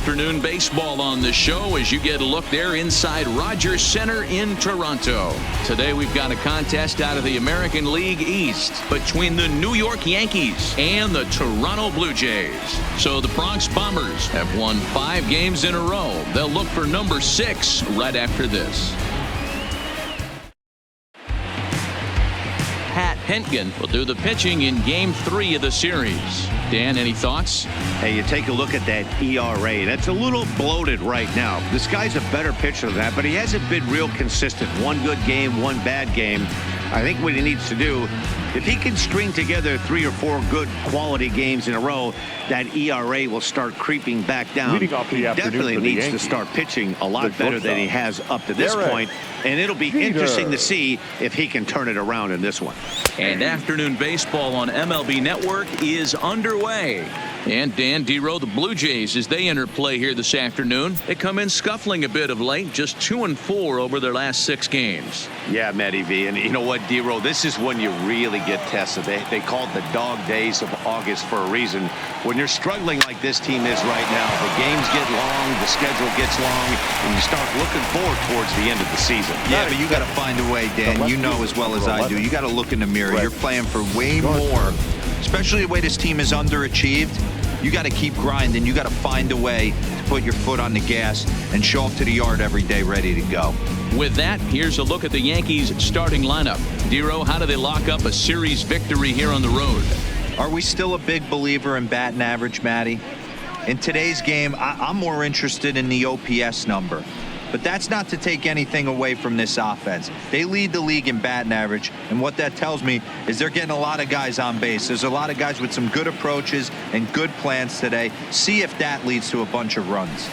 afternoon baseball on the show as you get a look there inside Rogers Center in Toronto. Today we've got a contest out of the American League East between the New York Yankees and the Toronto Blue Jays. So the Bronx Bombers have won 5 games in a row. They'll look for number 6 right after this. HENTGEN will do the pitching in Game 3 of the series. Dan, any thoughts? Hey, you take a look at that ERA. That's a little bloated right now. This guy's a better pitcher than that, but he hasn't been real consistent. One good game, one bad game. I think what he needs to do, if he can string together 3 or 4 good quality games in a row, that ERA will start creeping back down. He definitely needs to start pitching a lot better than he has up to this point, and it'll be interesting to see if he can turn it around in this one. And afternoon baseball on MLB Network is underway. And Dan, D-Row, the Blue Jays, as they enter play here this afternoon, they come in scuffling a bit of late, just 2-4 over their last 6 games. Yeah, Matty V, and you know what, D-Row, this is when you really get tested. They call it the dog days of August for a reason. When you're struggling like this team is right now, the games get long, the schedule gets long, and you start looking forward towards the end of the season. Yeah, but you got to find a way, Dan. You know as well as I do. You got to look in the mirror. You're playing for way more, especially the way this team is underachieved. You got to keep grinding. You got to find a way to put your foot on the gas and show up to the yard every day ready to go. With that, here's a look at the Yankees starting lineup. D-Row, how do they lock up a series victory here on the road? Are we still a big believer in batting average, Matty? In today's game, I'm more interested in the OPS number. But that's not to take anything away from this offense. They lead the league in batting average, and what that tells me is they're getting a lot of guys on base. There's a lot of guys with some good approaches and good plans today. See if that leads to a bunch of runs.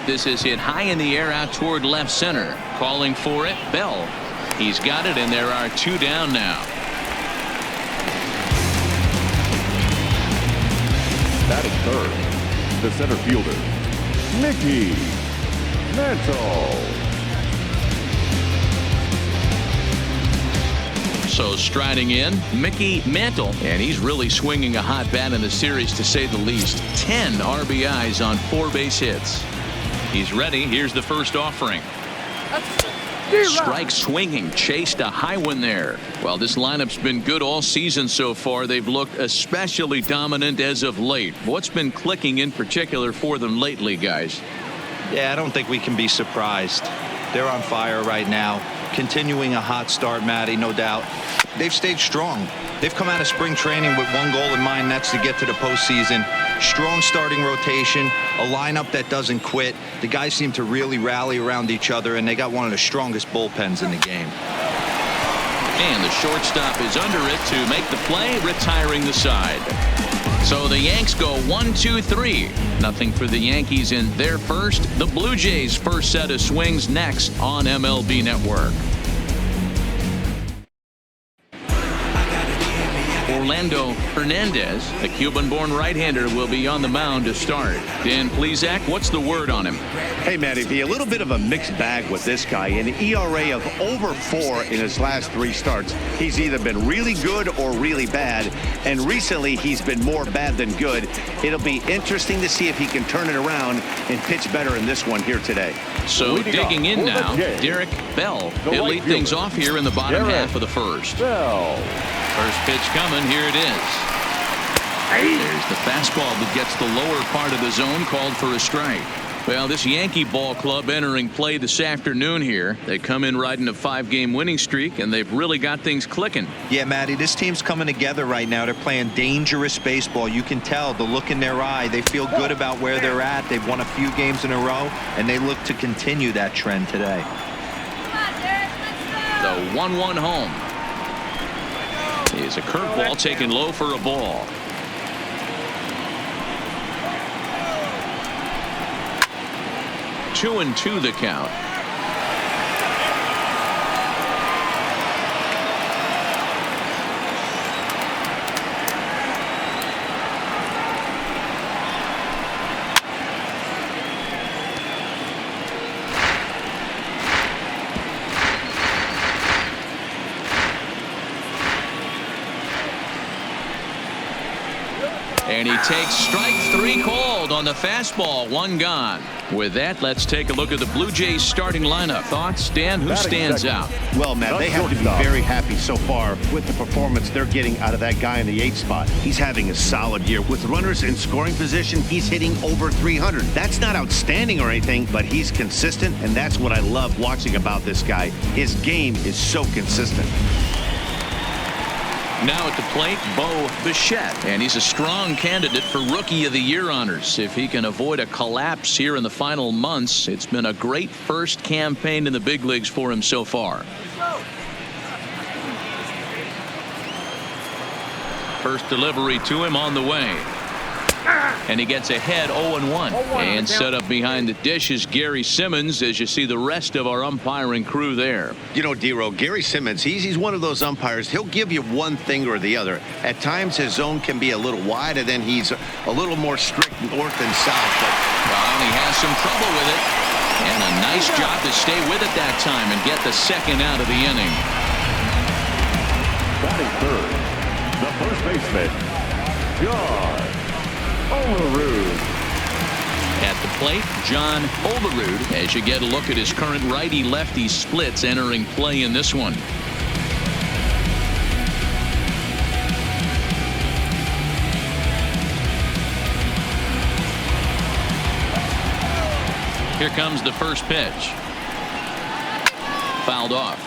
This is hit high in the air out toward left center. Calling for it, Bell. He's got it, and there are 2 down now. Batting third, the center fielder, Mickey Mantle. So striding in, Mickey Mantle, and he's really swinging a hot bat in the series, to say the least. 10 RBIs on 4 base hits. He's ready. Here's the first offering. Strike swinging, chased a high one there. Well, this lineup's been good all season so far. They've looked especially dominant as of late. What's been clicking in particular for them lately, guys? Yeah, I don't think we can be surprised. They're on fire right now. Continuing a hot start, Matty, no doubt. They've stayed strong. They've come out of spring training with one goal in mind, that's to get to the postseason. Strong starting rotation, a lineup that doesn't quit. The guys seem to really rally around each other, and they got one of the strongest bullpens in the game. And the shortstop is under it to make the play, retiring the side. So the Yanks go 1-2-3. Nothing for the Yankees in their first. The Blue Jays' first set of swings next on MLB Network. Orlando Hernandez, a Cuban-born right-hander, will be on the mound to start. Dan Plesac, what's the word on him? Hey, Matty V, a little bit of a mixed bag with this guy. An ERA of over 4 in his last 3 starts. He's either been really good or really bad, and recently he's been more bad than good. It'll be interesting to see if he can turn it around and pitch better in this one here today. So digging in now, Derek Bell. He'll lead things off here in the bottom half of the first. First pitch coming. Here it is. There's the fastball that gets the lower part of the zone, called for a strike. Well, this Yankee ball club entering play this afternoon here. They come in riding a 5-game winning streak, and they've really got things clicking. Yeah, Matty, this team's coming together right now. They're playing dangerous baseball. You can tell the look in their eye. They feel good about where they're at. They've won a few games in a row, and they look to continue that trend today. The 1-1 home is a curveball taken low for a ball. Two and 2 the count. And he takes strike 3 called on the fastball. 1 gone. With that, let's take a look at the Blue Jays starting lineup. Thoughts, Dan? Who stands out? Well, Matt, they have to be very happy so far with the performance they're getting out of that guy in the 8th spot. He's having a solid year. With runners in scoring position, he's hitting over 300. That's not outstanding or anything, but he's consistent, and that's what I love watching about this guy. His game is so consistent. Now at the plate, Bo Bichette, and he's a strong candidate for Rookie of the Year honors. If he can avoid a collapse here in the final months, it's been a great first campaign in the big leagues for him so far. First delivery to him on the way. And he gets ahead 0-1. And set up behind the dish is Gary Simmons, as you see the rest of our umpiring crew there. You know, D-Row, Gary Simmons, he's one of those umpires. He'll give you one thing or the other. At times his zone can be a little wide, and then he's a little more strict north and south. But well, he has some trouble with it. And a nice job to stay with it that time and get the second out of the inning. Batting third, the first baseman, John Olerud. At the plate, John Olerud, as you get a look at his current righty-lefty splits entering play in this one. Here comes the first pitch. Fouled off.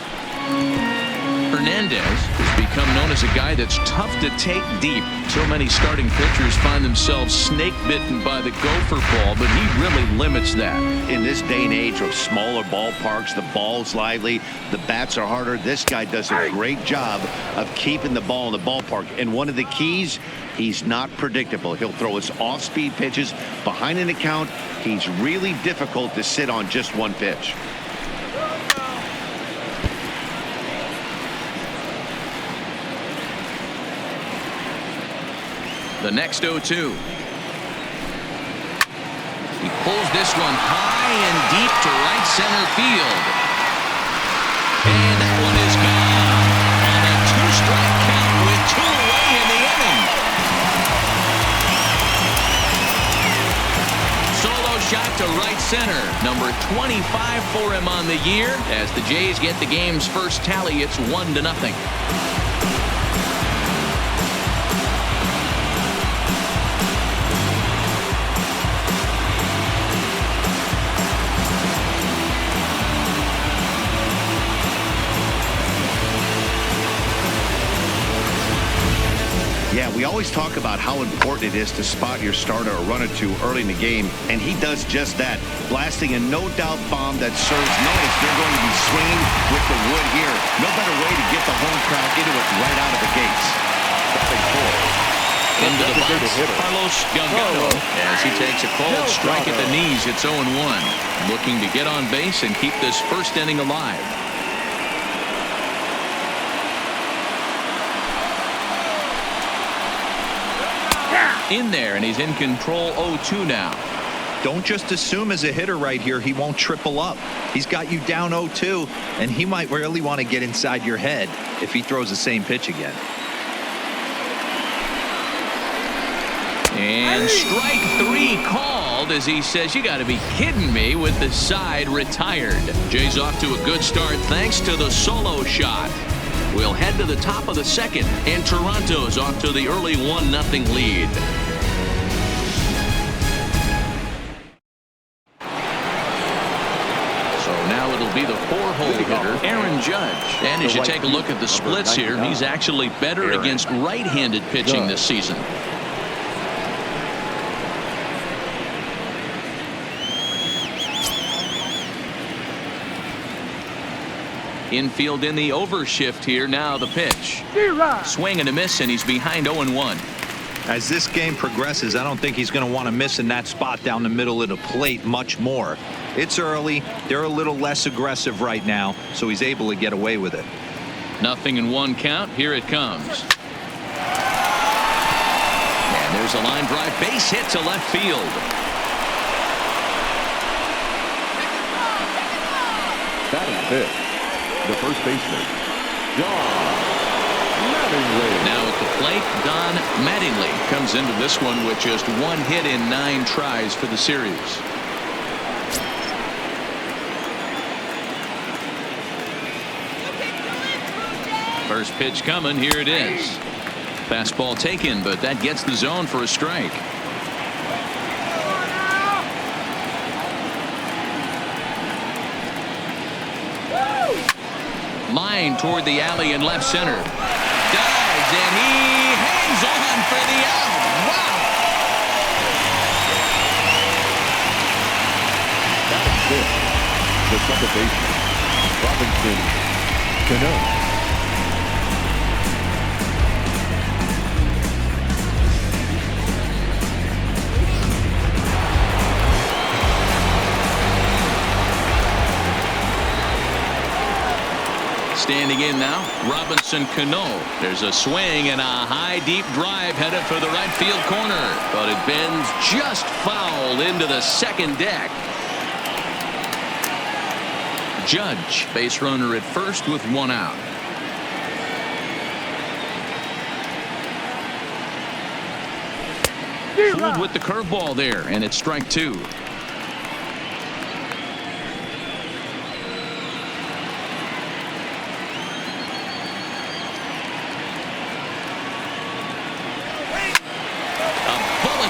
Hernandez has become known as a guy that's tough to take deep. So many starting pitchers find themselves snake bitten by the gopher ball, but he really limits that. In this day and age of smaller ballparks, the ball's lively, the bats are harder. This guy does a great job of keeping the ball in the ballpark. And one of the keys, he's not predictable. He'll throw his off-speed pitches behind an account. He's really difficult to sit on just one pitch. The next 0-2. He pulls this one high and deep to right center field. And that one is gone on a 2-strike count with 2 away in the inning. Solo shot to right center. Number 25 for him on the year. As the Jays get the game's first tally, it's 1-0. Yeah, we always talk about how important it is to spot your starter or run or two early in the game, and he does just that, blasting a no-doubt bomb that serves. Notice they're going to be swinging with the wood here. No better way to get the home crowd into it right out of the gates. Into the box, Carlos Delgado, as he takes a cold strike at the knees. It's 0-1. Looking to get on base and keep this first inning alive. In there, and he's in control. 0-2 now. Don't just assume as a hitter right here he won't triple up. He's got you down 0-2, and he might really want to get inside your head if he throws the same pitch again. And strike 3 called, as he says, you got to be kidding me, with the side retired. Jay's off to a good start thanks to the solo shot. We'll head to the top of the second, and Toronto's off to the early 1-0 lead. So now it'll be the 4-hole hitter, Aaron Judge. And as you take a look at the splits here, he's actually better against right-handed pitching this season. Infield in the overshift here. Now the pitch. Swing and a miss, and he's behind 0-1. As this game progresses, I don't think he's going to want to miss in that spot down the middle of the plate much more. It's early. They're a little less aggressive right now, so he's able to get away with it. 0-1 count. Here it comes. And there's a line drive base hit to left field. Batting fifth, the first baseman, John Mattingly. Now at the plate, Don Mattingly comes into this one with just 1 hit in 9 tries for the series. First pitch coming. Here it is. Fastball taken, but that gets the zone for a strike. Line toward the alley in left center. Dives, and he hangs on for the out. Wow. Batting fifth, the second baseman, Robinson Cano. Standing in now, Robinson Cano. There's a swing and a high deep drive headed for the right field corner, but it bends just foul into the second deck. Judge, base runner at first with 1 out. Fooled with the curveball there, and it's strike 2.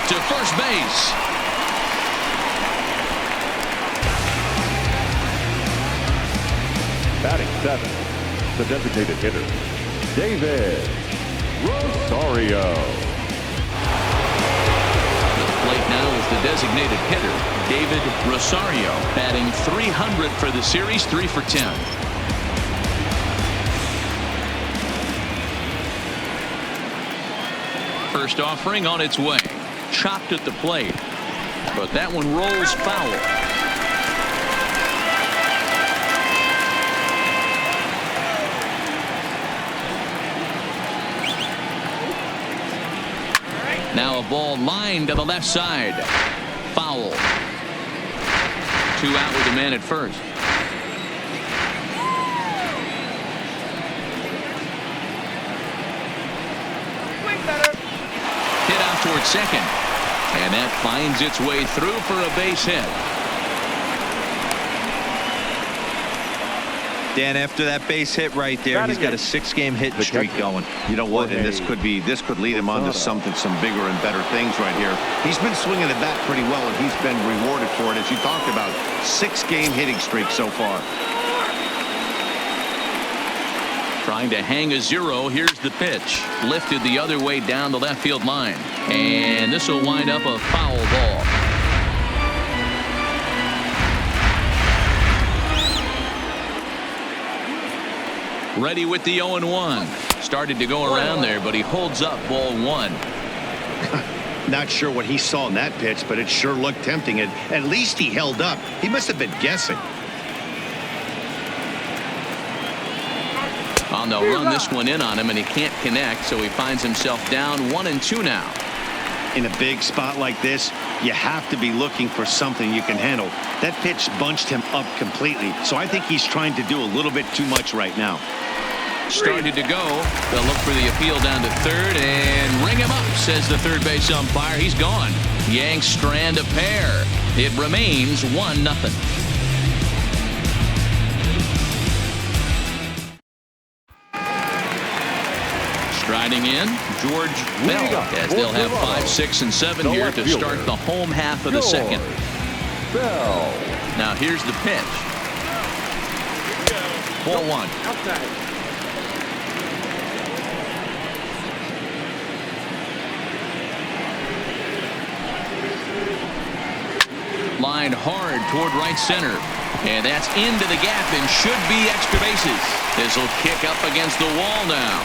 To first base. Batting 7th, the designated hitter, David Rosario. At the plate now is the designated hitter, David Rosario, batting .300 for the series, 3 for 10. First offering on its way. Chopped at the plate, but that one rolls foul. Now a ball lined to the left side. Foul. 2 out with a man at first. Hit out toward second. And that finds its way through for a base hit. Dan, after that base hit right there, he's got a 6-game hit streak going. You know what? And this could lead him on to some bigger and better things right here. He's been swinging the bat pretty well, and he's been rewarded for it, as you talked about. 6-game hitting streak so far. Trying to hang a 0. Here's the pitch. Lifted the other way down the left field line. And this will wind up a foul ball. Ready with the 0-1. Started to go around there, but he holds up ball 1. Not sure what he saw in that pitch, but it sure looked tempting. And at least he held up. He must have been guessing. On the run this one in on him, and he can't connect, so he finds himself down 1-2 now. In a big spot like this, you have to be looking for something you can handle. That pitch bunched him up completely, so I think he's trying to do a little bit too much right now. Started to go. They'll look for the appeal down to third and ring him up, says the third base umpire. He's gone. Yanks strand a pair. It remains 1-0. Striding in, George Bell, as they'll have 5, 6, and 7 here to start the home half of the second. Bell. Now here's the pitch. Ball 1. Outside. Lined hard toward right center. And that's into the gap and should be extra bases. This will kick up against the wall now.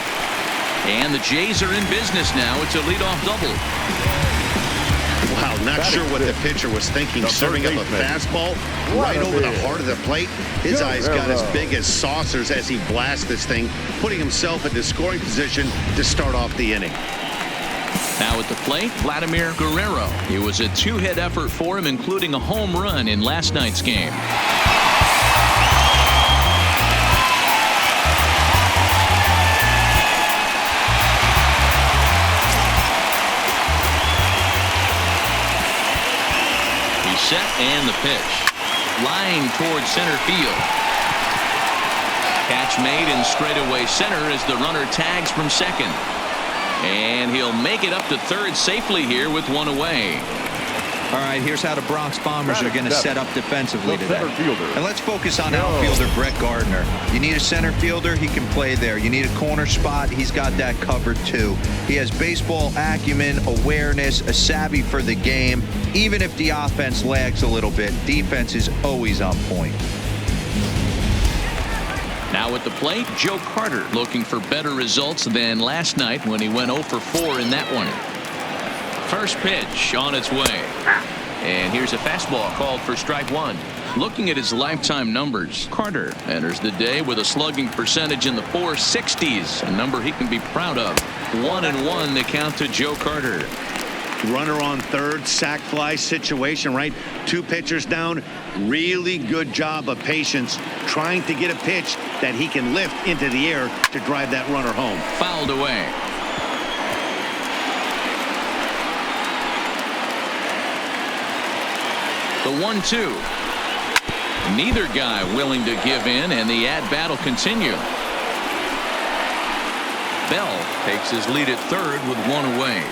And the Jays are in business now. It's a leadoff double. Wow, not sure what the pitcher was thinking, serving up a fastball right over the heart of the plate. His eyes got as big as saucers as he blasts this thing, putting himself into scoring position to start off the inning. Now at the plate, Vladimir Guerrero. It was a 2-hit effort for him, including a home run in last night's game. set and the pitch. Line towards center field. Catch made in straightaway center as the runner tags from second. And he'll make it up to third safely here with one away. All right, here's how the Bronx Bombers are going to set up defensively today. And let's focus on No. outfielder Brett Gardner. You need a center fielder, he can play there. You need a corner spot, he's got that covered too. He has baseball acumen, awareness, a savvy for the game. Even if the offense lags a little bit, defense is always on point. Now at the plate, Joe Carter looking for better results than last night when he went 0 for 4 in that one. First pitch on its way. And here's a fastball called for strike one. Looking at his lifetime numbers, Carter enters the day with a slugging percentage in the 460s, a number he can be proud of. 1-1 the count to Joe Carter. Runner on third, sac fly situation, right? 2 pitchers down. Really good job of patience trying to get a pitch that he can lift into the air to drive that runner home. Fouled away. The 1-2. Neither guy willing to give in, and the at-bat will continue. Bell takes his lead at third with one away.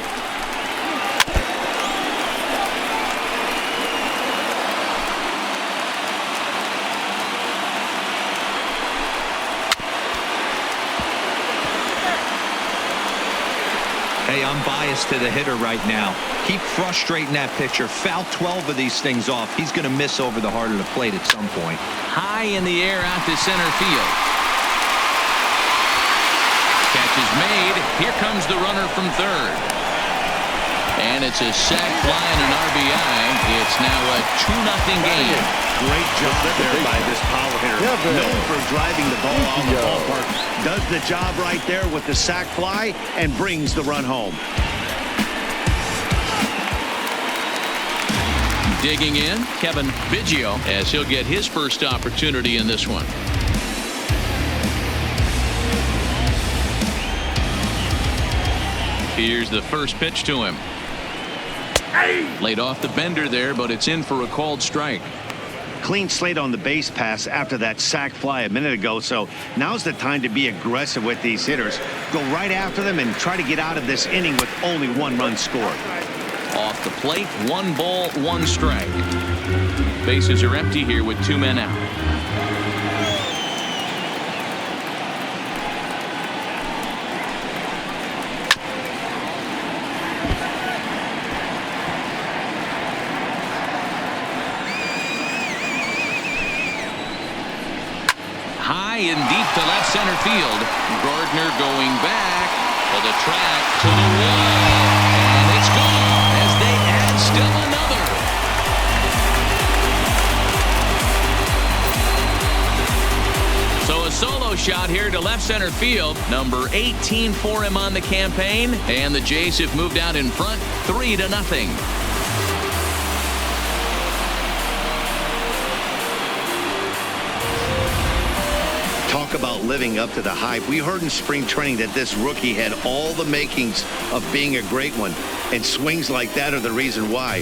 Hey, I'm biased to the hitter right now. Keep frustrating that pitcher. Foul 12 of these things off. He's going to miss over the heart of the plate at some point. High in the air out to center field. Catch is made. Here comes the runner from third. And it's a sac fly and an RBI. It's now a 2-0 game. Great job there by this power hitter. Known for driving the ball out of the ballpark. Does the job right there with the sac fly and brings the run home. Digging in, Kevin Biggio, as he'll get his first opportunity in this one. Here's the first pitch to him. Laid off the bender there, but it's in for a called strike. Clean slate on the base pass after that sac fly a minute ago, so now's the time to be aggressive with these hitters. Go right after them and try to get out of this inning with only 1 run scored. Off the plate, 1 ball, 1 strike. Bases are empty here with 2 men out. High and deep to left center field. Gardner going back to the track, to the wall, and it's gone as they add still another. So a solo shot here to left center field. Number 18 for him on the campaign, and the Jays have moved out in front 3-0. Talk about living up to the hype. We heard in spring training that this rookie had all the makings of being a great one, and swings like that are the reason why.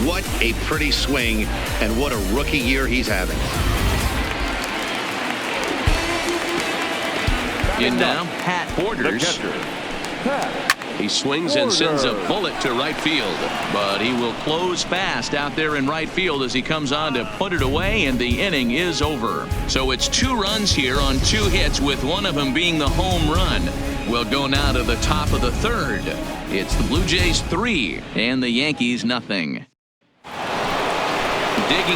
What a pretty swing, and what a rookie year he's having. In now, Pat Borders. He swings and sends a bullet to right field, but he will close fast out there in right field as he comes on to put it away, and the inning is over. So it's 2 runs here on 2 hits, with one of them being the home run. We'll go now to the top of the third. It's the Blue Jays 3 and the Yankees 0. Digging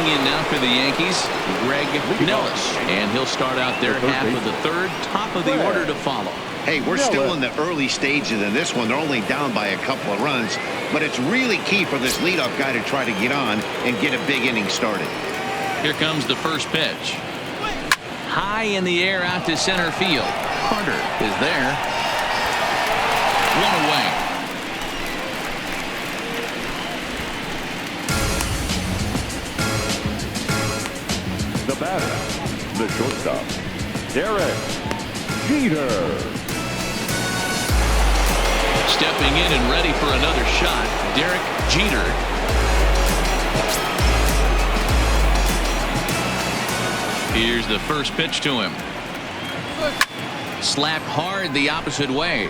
in now for the Yankees, Greg Nellis, and he'll start out their half of the third, top of the order to follow. Hey, we're still in the early stages in this one. They're only down by a couple of runs, but it's really key for this leadoff guy to try to get on and get a big inning started. Here comes the first pitch. High in the air out to center field. Carter is there. 1 away. The batter, the shortstop, Derek Jeter. Stepping in and ready for another shot, Derek Jeter. Here's the first pitch to him. Slapped hard the opposite way.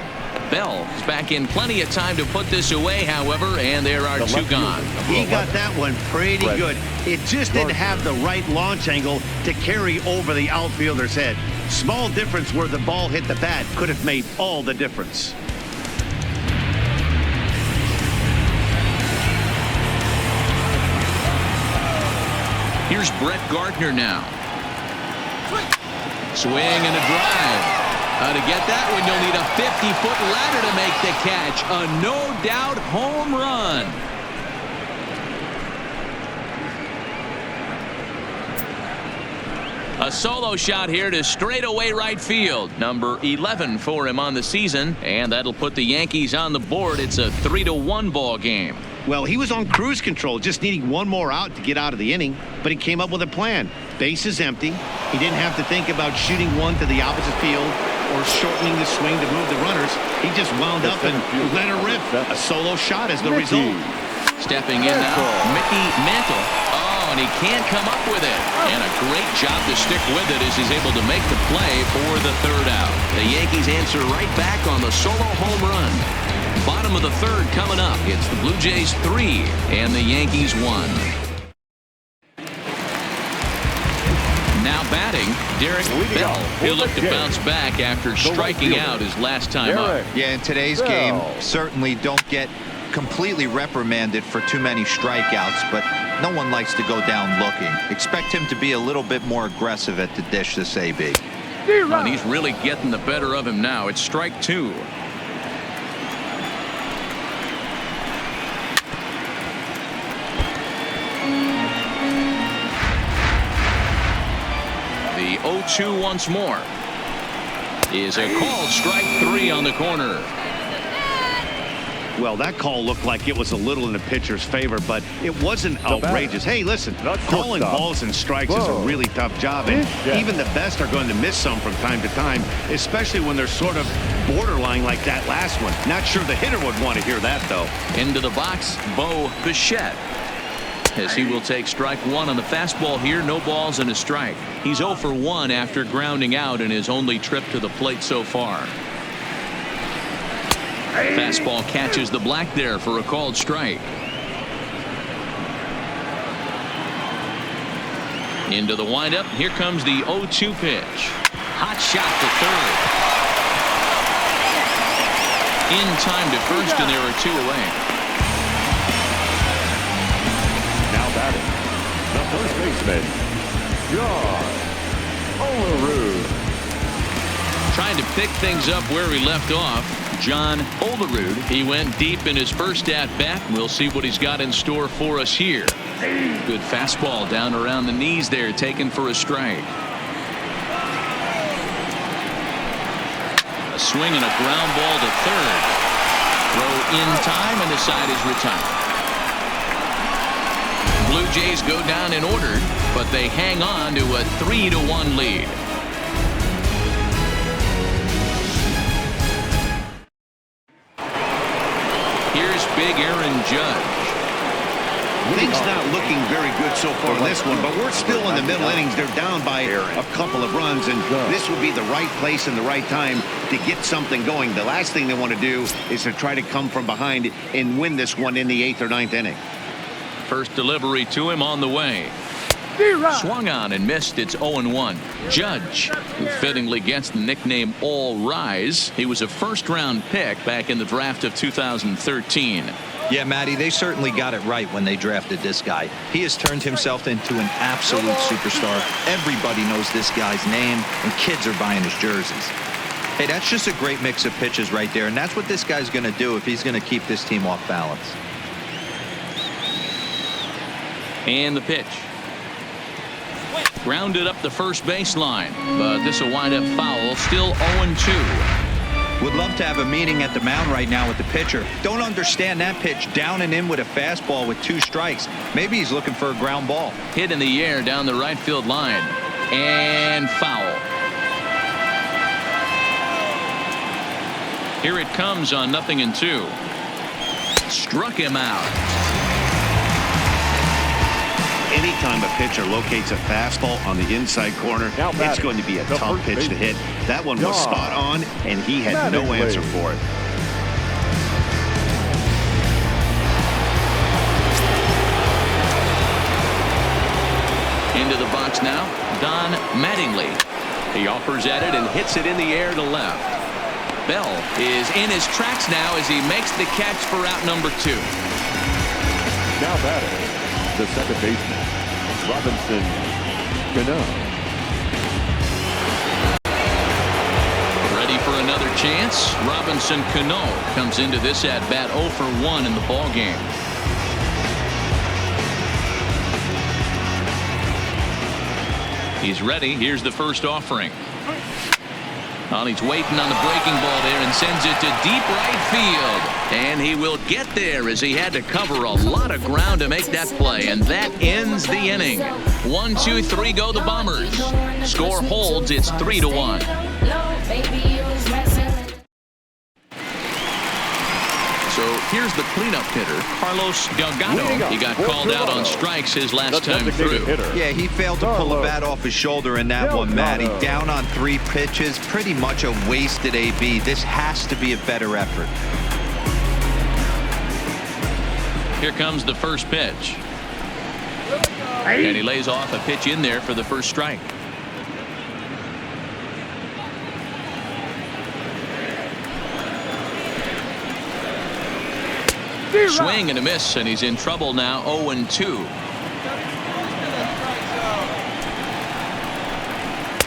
Bell is back in plenty of time to put this away, however, and there are two gone. He got that one pretty good. It just didn't have the right launch angle to carry over the outfielder's head. Small difference where the ball hit the bat could have made all the difference. Here's Brett Gardner now. Swing and a drive. To get that one, you'll need a 50-foot ladder to make the catch. A no-doubt home run. A solo shot here to straightaway right field. Number 11 for him on the season, and that'll put the Yankees on the board. It's a 3-1 ball game. Well, he was on cruise control, just needing one more out to get out of the inning, but he came up with a plan. Base is empty. He didn't have to think about shooting one to the opposite field or shortening the swing to move the runners. He just wound up and let her rip. A solo shot is the result. Stepping in now, Mickey Mantle. Oh, and he can't come up with it. And a great job to stick with it as he's able to make the play for the third out. The Yankees answer right back on the solo home run. Bottom of the third coming up. It's the Blue Jays 3 and the Yankees 1. Now batting, Derek Bell. He'll look to bounce back after striking out his last time up. Yeah, in today's game, certainly don't get completely reprimanded for too many strikeouts, but no one likes to go down looking. Expect him to be a little bit more aggressive at the dish this AB. And he's really getting the better of him now. It's strike two. The 0-2 once more is a called strike three on the corner. Well, that call looked like it was a little in the pitcher's favor, but it wasn't outrageous. Hey, listen, calling balls and strikes is a really tough job, and even the best are going to miss some from time to time, especially when they're sort of borderline like that last one. Not sure the hitter would want to hear that, though. Into the box, Bo Bichette, as he will take strike one on the fastball here. No balls and a strike. He's 0 for 1 after grounding out in his only trip to the plate so far. Fastball catches the black there for a called strike. Into the windup. Here comes the 0-2 pitch. Hot shot to third. In time to first, and there are two away. Now batting, the first baseman, John Olerud. Trying to pick things up where he left off. John Olerud. He went deep in his first at-bat. We'll see what he's got in store for us here. Good fastball down around the knees there, taken for a strike. A swing and a ground ball to third. Throw in time, and the side is retired. Blue Jays go down in order, but they hang on to a 3-1 lead. Here's big Aaron Judge. Things not looking very good so far in this one, but we're still in the middle innings. They're down by a couple of runs, and this would be the right place and the right time to get something going. The last thing they want to do is to try to come from behind and win this one in the 8th or 9th inning. First delivery to him on the way. Swung on and missed. It's 0-1. Judge, who fittingly gets the nickname All Rise. He was a first-round pick back in the draft of 2013. Yeah, Matty, they certainly got it right when they drafted this guy. He has turned himself into an absolute superstar. Everybody knows this guy's name, and kids are buying his jerseys. Hey, that's just a great mix of pitches right there, and that's what this guy's going to do if he's going to keep this team off balance. And the pitch. Grounded up the first baseline, but this will wind up foul. Still 0-2. Would love to have a meeting at the mound right now with the pitcher. Don't understand that pitch down and in with a fastball with 2 strikes. Maybe he's looking for a ground ball. Hit in the air down the right field line. And foul. Here it comes on 0-2. Struck him out. In Anytime a pitcher locates a fastball on the inside corner, it's going to be a tough pitch to hit. That one was spot on, and he had no answer for it. Into the box now, Don Mattingly. He offers at it and hits it in the air to left. Bell is in his tracks now as he makes the catch for out number 2. Now batting, the second baseman, Robinson Cano. Ready for another chance. Robinson Cano comes into this at bat 0 for 1 in the ball game. He's ready. Here's the first offering. Well, he's waiting on the breaking ball there and sends it to deep right field. And he will get there as he had to cover a lot of ground to make that play. And that ends the inning. 1, 2, 3 go the Bombers. Score holds. It's 3-1. So here's the cleanup hitter, Carlos Delgado. He got called out on strikes his last time through. Yeah, he failed to pull the bat off his shoulder in that one, Matty. Down on 3 pitches, pretty much a wasted AB. This has to be a better effort. Here comes the first pitch. And he lays off a pitch in there for the first strike. Swing and a miss, and he's in trouble now. 0-2.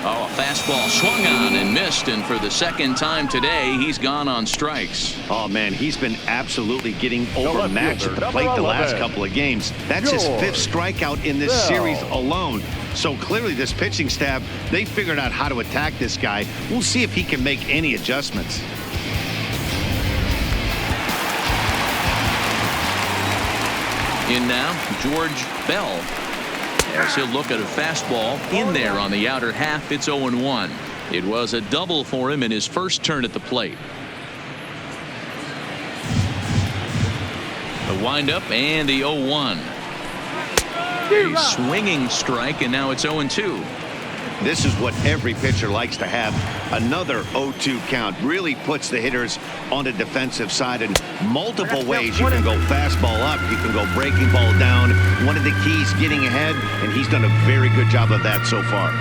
Oh, a fastball swung on and missed, and for the second time today, he's gone on strikes. Oh, man, he's been absolutely getting overmatched at the plate the last couple of games. That's his 5th strikeout in this series alone. So clearly this pitching staff, they figured out how to attack this guy. We'll see if he can make any adjustments. In now, George Bell. As he'll look at a fastball in there on the outer half. It's 0-1. It was a double for him in his first turn at the plate. The windup and the 0-1. A swinging strike, and now it's 0-2. This is what every pitcher likes to have. Another 0-2 count really puts the hitters on the defensive side in multiple ways. You can go fastball up, you can go breaking ball down. One of the keys, getting ahead, and he's done a very good job of that so far.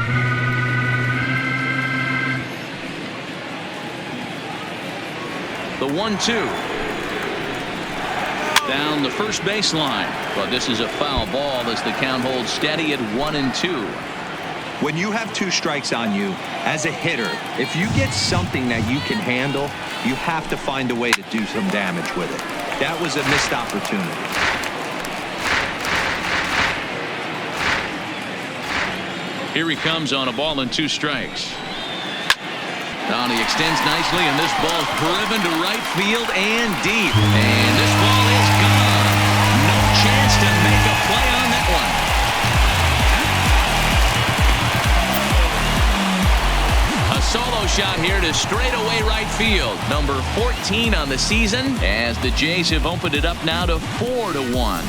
The 1-2. Down the first baseline. But this is a foul ball as the count holds steady at 1-2. When you have 2 strikes on you, as a hitter, if you get something that you can handle, you have to find a way to do some damage with it. That was a missed opportunity. Here he comes on a ball and 2 strikes. Now he extends nicely, and this ball's driven to right field and deep. And this ball is gone. No chance to make a play on that one. A solo shot here to straightaway right field. Number 14 on the season, as the Jays have opened it up now to 4-1.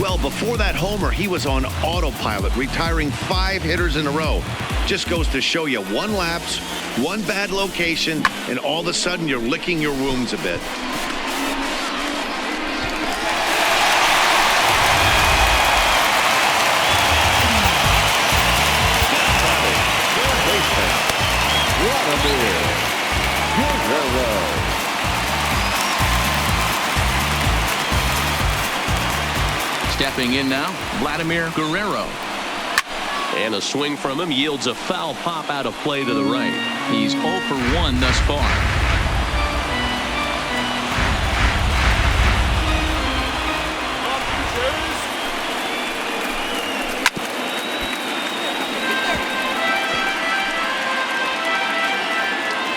Well, before that homer, he was on autopilot, retiring 5 hitters in a row. Just goes to show you, 1 lapse, 1 bad location, and all of a sudden you're licking your wounds a bit. Stepping in now, Vladimir Guerrero. And a swing from him yields a foul pop out of play to the right. He's 0 for 1 thus far.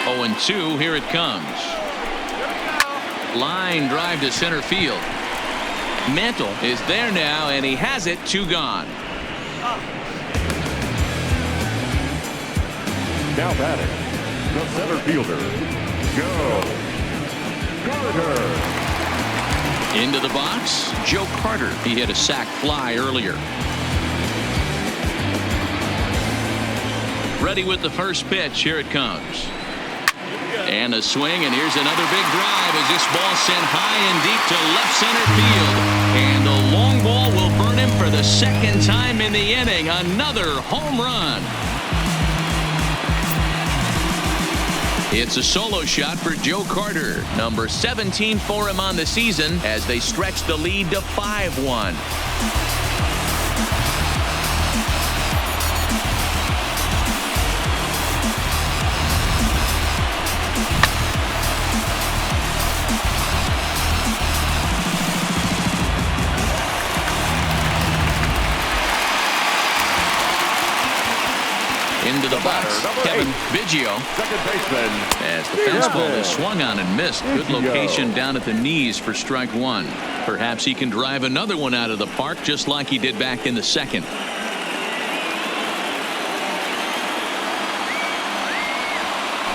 Oh, and 2, here it comes. Line drive to center field. Mantle is there now, and he has it. 2 gone. Now batting, the center fielder, Joe Gardner. Into the box, Joe Carter. He hit a sac fly earlier. Ready with the first pitch. Here it comes. And a swing, and here's another big drive as this ball sent high and deep to left center field. And the long ball will burn him for the second time in the inning. Another home run. It's a solo shot for Joe Carter, number 17 for him on the season as they stretch the lead to 5-1. Into the box, Kevin Biggio. Second baseman. As the fastball is swung on and missed. Good location down at the knees for strike one. Perhaps he can drive another one out of the park just like he did back in the second.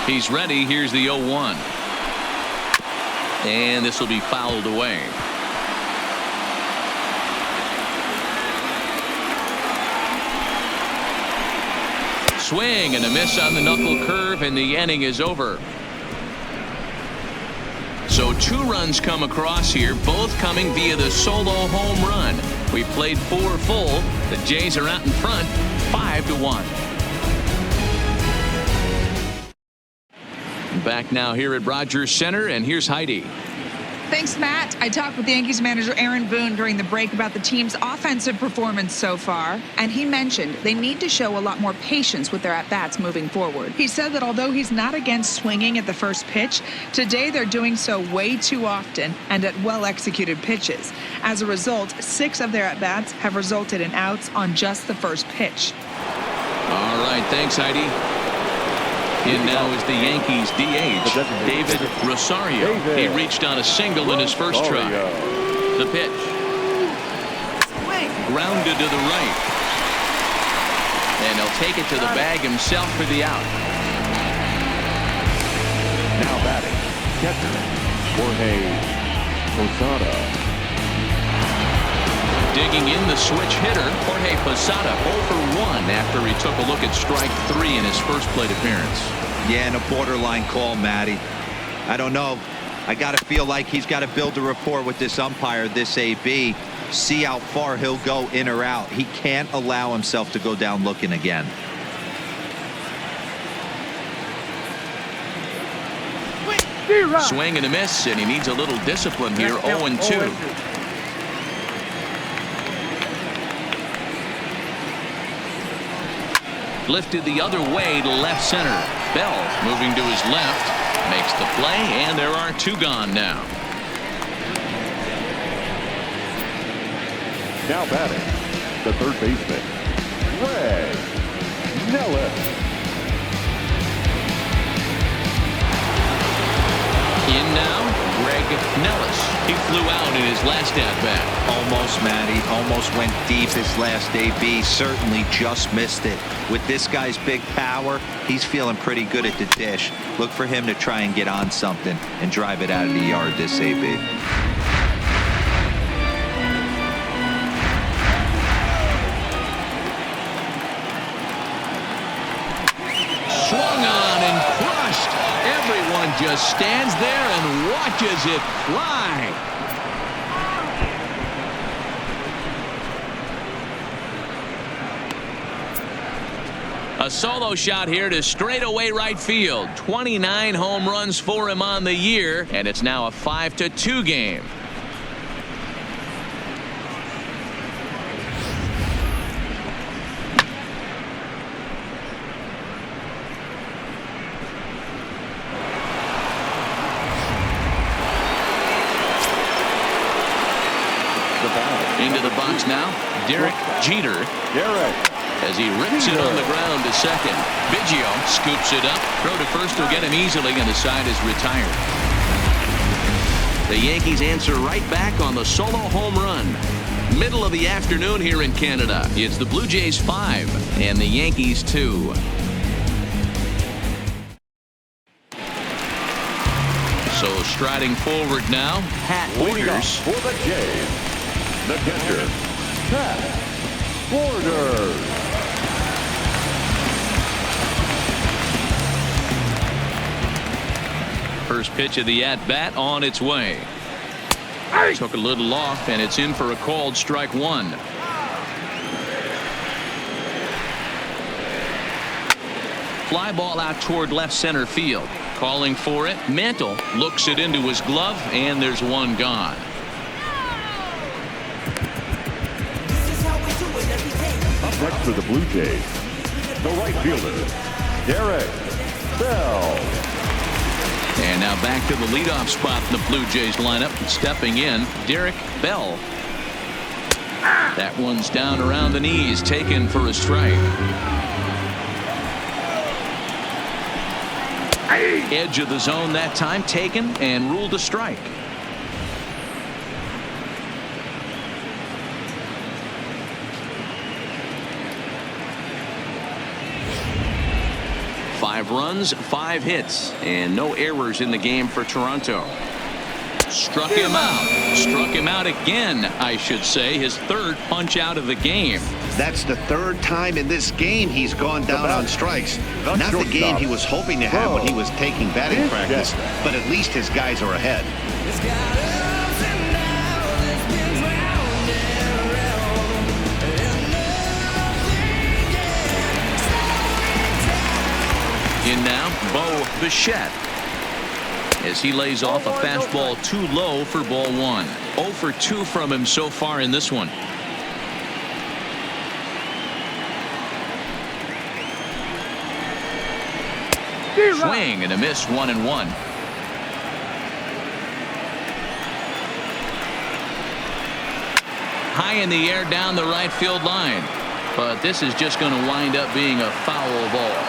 He's ready. Here's the 0-1. And this will be fouled away. Swing and a miss on the knuckle curve, and the inning is over. So 2 runs come across here, both coming via the solo home run. We played 4 full. The Jays are out in front, 5-1. Back now here at Rogers Center, and here's Heidi. Thanks, Matt. I talked with the Yankees manager Aaron Boone during the break about the team's offensive performance so far, and he mentioned they need to show a lot more patience with their at-bats moving forward. He said that although he's not against swinging at the first pitch, today they're doing so way too often and at well-executed pitches. As a result, 6 of their at-bats have resulted in outs on just the first pitch. All right, thanks, Heidi. In now is the Yankees DH, David Rosario. He reached on a single in his first try. The pitch. Grounded to the right. And he'll take it to the bag himself for the out. Now batting, catcher, Jorge Posada. Digging in the switch hitter, Jorge Posada 0 for 1 after he took a look at strike 3 in his first plate appearance. Yeah, and a borderline call, Matty. I don't know. I got to feel like he's got to build a rapport with this umpire, this AB. See how far he'll go in or out. He can't allow himself to go down looking again. Swing and a miss, and he needs a little discipline here. 0-2. Lifted the other way to left center. Bell moving to his left, makes the play, and there are 2 gone now. Now batting, the third baseman, GRAIG NETTLES. In now, GRAIG NETTLES. He flew out in his last at-bat. Almost, Matty. Almost went deep his last AB. Certainly just missed it. With this guy's big power, he's feeling pretty good at the dish. Look for him to try and get on something and drive it out of the yard, this AB. Swung on and crushed. Everyone just stands there and watches it fly. A solo shot here to straightaway right field. 29 home runs for him on the year, and it's now a 5-2 game. Into the box now, Derek Jeter. As he rips it on the ground to second. Biggio scoops it up. Throw to first will get him easily, and the side is retired. The Yankees answer right back on the solo home run. Middle of the afternoon here in Canada. It's the Blue Jays 5 and the Yankees 2. So striding forward now, Pat Wiggers. For the Jays, the catcher, Pat Wiggers. First pitch of the at-bat on its way. Took a little off, and it's in for a called strike one. Fly ball out toward left center field. Calling for it. Mantle looks it into his glove, and there's one gone. Up next for the Blue Jays, the right fielder, Derek Bell. And now back to the leadoff spot in the Blue Jays lineup. Stepping in, Derek Bell. That one's down around the knees, taken for a strike. Edge of the zone that time, taken and ruled a strike. Five runs, 5 hits, and no errors in the game for Toronto. Struck him out. Struck him out again, I should say. His third punch out of the game. That's the third time in this game he's gone down on strikes. Not the game he was hoping to have when he was taking batting practice, but at least his guys are ahead. In now, Bo Bichette, as he lays off a fastball too low for ball one. 0 for 2 from him so far in this one. Swing and a miss, 1-1. High in the air down the right field line, but this is just going to wind up being a foul ball.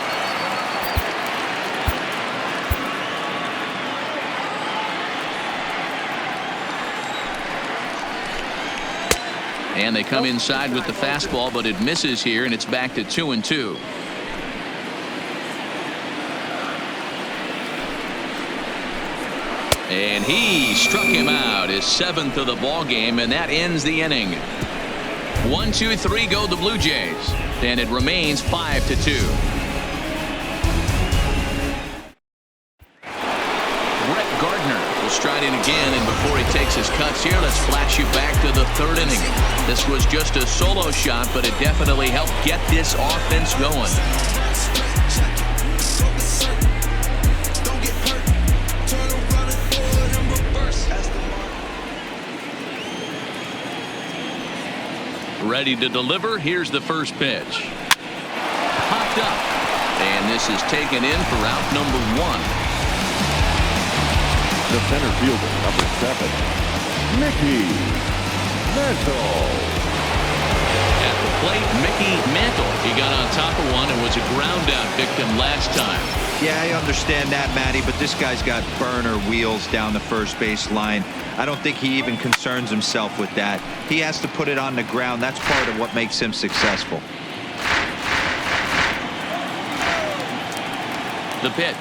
And they come inside with the fastball, but it misses here, and it's back to 2-2. And he struck him out, his 7th of the ball game, and that ends the inning. 1-2-3 go the Blue Jays, and it remains 5-2. Gardner will stride in again, and before he takes his cuts here, let's flash you back to the 3rd inning. This was just a solo shot, but it definitely helped get this offense going. Ready to deliver. Here's the first pitch. Popped up, and this is taken in for out number 1. The center fielder, number 7, Mickey Mantle. At the plate, Mickey Mantle. He got on top of one and was a ground out victim last time. Yeah, I understand that, Matty, but this guy's got burner wheels down the first base line. I don't think he even concerns himself with that. He has to put it on the ground. That's part of what makes him successful. The pitch.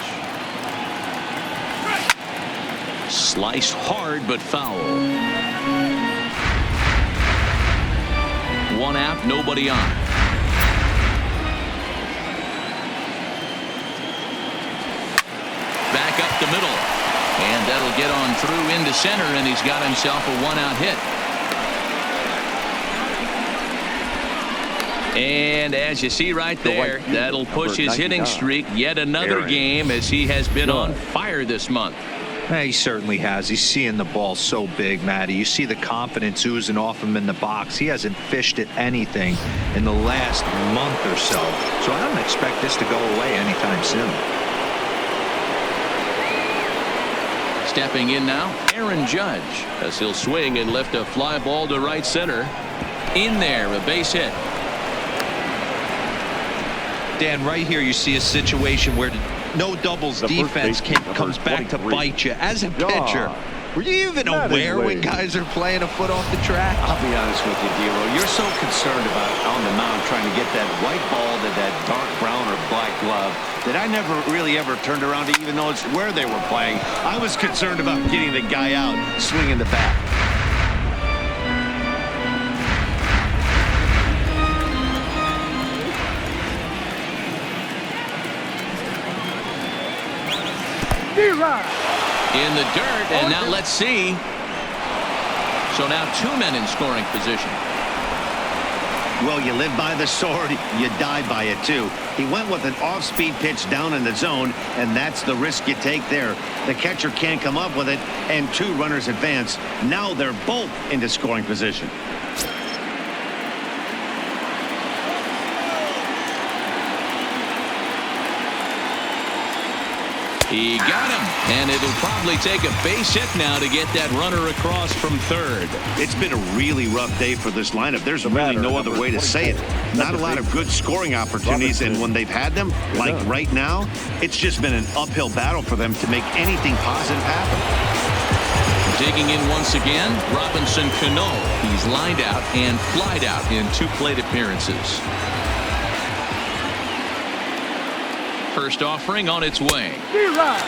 Sliced hard, but foul. 1 out, nobody on. Back up the middle, and that'll get on through into center, and he's got himself a 1-out hit. And as you see right there, that'll push his hitting streak yet another game, as he has been on fire this month. Yeah, he certainly has. He's seeing the ball so big, Matty. You see the confidence oozing off him in the box. He hasn't fished at anything in the last month or so. So I don't expect this to go away anytime soon. Stepping in now, Aaron Judge, as he'll swing and lift a fly ball to right center. In there, a base hit. Dan, right here you see a situation where no doubles defense comes back to bite you. As a pitcher, Were you even aware when guys are playing a foot off the track? I'll be honest with you, D-Roll. You're so concerned about on the mound trying to get that white ball to that dark brown or black glove that I never really ever turned around to even notice where they were playing. I was concerned about getting the guy out, swinging the bat. In the dirt, and now let's see. So now 2 men in scoring position. Well, you live by the sword, you die by it too. He went with an off-speed pitch down in the zone, and that's the risk you take there. The catcher can't come up with it, and 2 runners advance. Now they're both into scoring position. He got him, and it'll probably take a base hit now to get that runner across from third. It's been a really rough day for this lineup. There's really no other way to say it. Not a lot of good scoring opportunities, and when they've had them, like right now, it's just been an uphill battle for them to make anything positive happen. Digging in once again, Robinson Cano. He's lined out and flied out in 2 plate appearances. First offering on its way.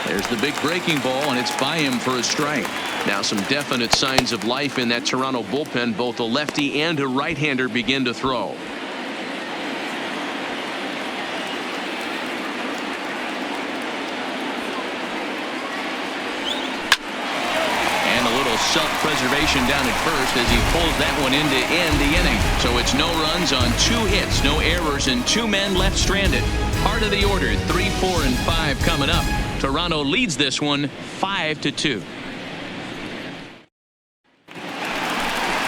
There's the big breaking ball, and it's by him for a strike. Now some definite signs of life in that Toronto bullpen. Both a lefty and a right-hander begin to throw. And a little self-preservation down at first as he pulls that one in to end the inning. So it's no runs on 2 hits, no errors, and 2 men left stranded. Part of the order, 3, 4, and 5 coming up. Toronto leads this one 5-2.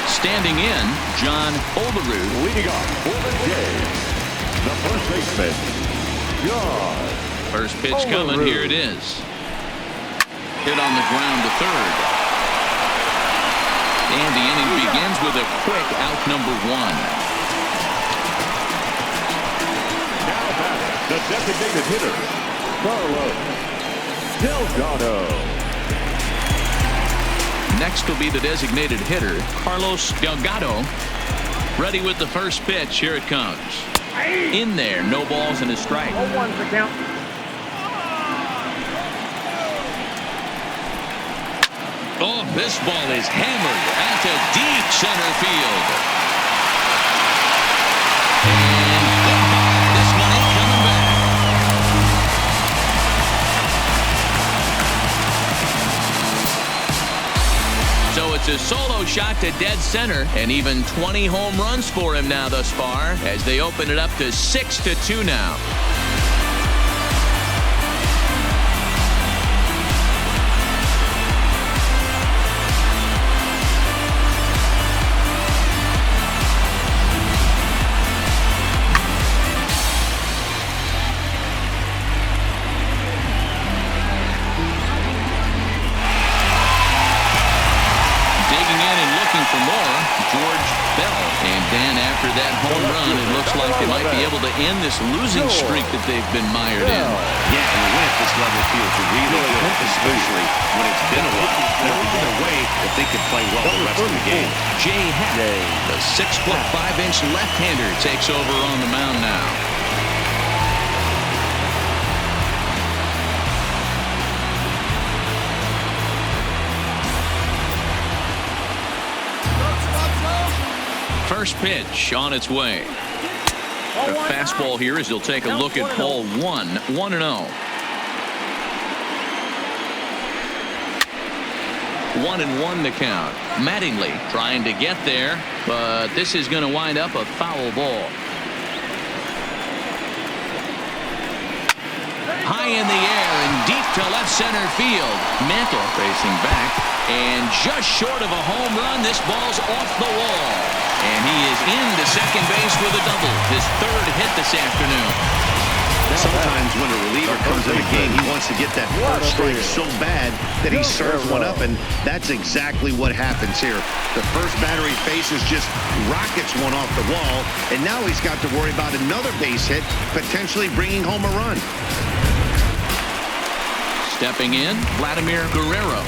Standing in, John Olerud. Leading off for the Jays, the first baseman, John. First pitch coming, here it is. Hit on the ground to third. And the inning begins with a quick out number 1. The designated hitter, Carlos Delgado. Next will be the designated hitter, Carlos Delgado. Ready with the first pitch. Here it comes. In there, no balls and a strike. 0-1's the count. Oh, this ball is hammered out to deep center field. So it's a solo shot to dead center, and even 20 home runs for him now thus far as they open it up to 6-2 now. End this losing streak that they've been mired in. Yeah, and the win at this level feels really good, especially when it's been a while. Either way, if they can play well the rest of the game. Jay Happ, the 6'5" left-hander, takes over on the mound now. First pitch on its way. A fastball here as he'll take a look at ball 1, 1-0. 1-1 to count. Mattingly trying to get there, but this is going to wind up a foul ball. High in the air and deep to left center field. Mantle racing back, and just short of a home run, this ball's off the wall. And he is into second base with a double, his 3rd hit this afternoon. Sometimes when a reliever comes in a game, he wants to get that first strike so bad that he serves one up, and that's exactly what happens here. The first batter he faces just rockets one off the wall, and now he's got to worry about another base hit, potentially bringing home a run. Stepping in, Vladimir Guerrero.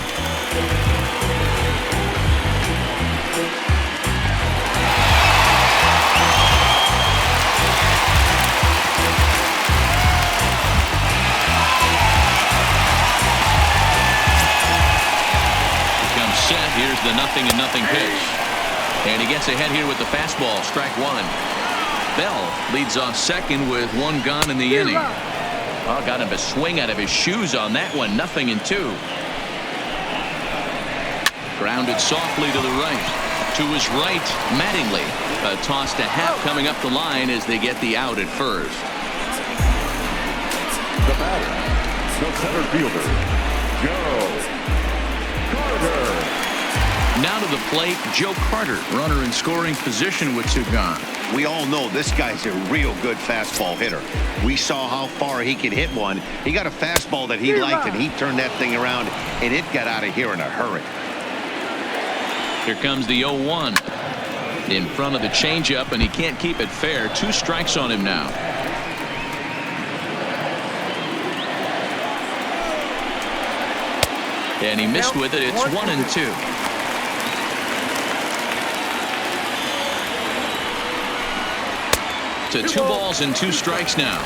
Set. Here's the 0-0 pitch. And he gets ahead here with the fastball. Strike one. Bell leads off second with one gone in the inning. Oh, got him a swing out of his shoes on that one. 0-2. Grounded softly to the right. To his right, Mattingly. A toss to Happ coming up the line as they get the out at first. The batter, the center fielder, Joe Gardner. Now to the plate, Joe Carter, runner in scoring position with two gone. We all know this guy's a real good fastball hitter. We saw how far he could hit one. He got a fastball that he liked, and he turned that thing around, and it got out of here in a hurry. Here comes the 0-1 in front of the changeup, and he can't keep it fair. 2 strikes on him now. And he missed with it. It's 1-2. To 2 balls and 2 strikes now.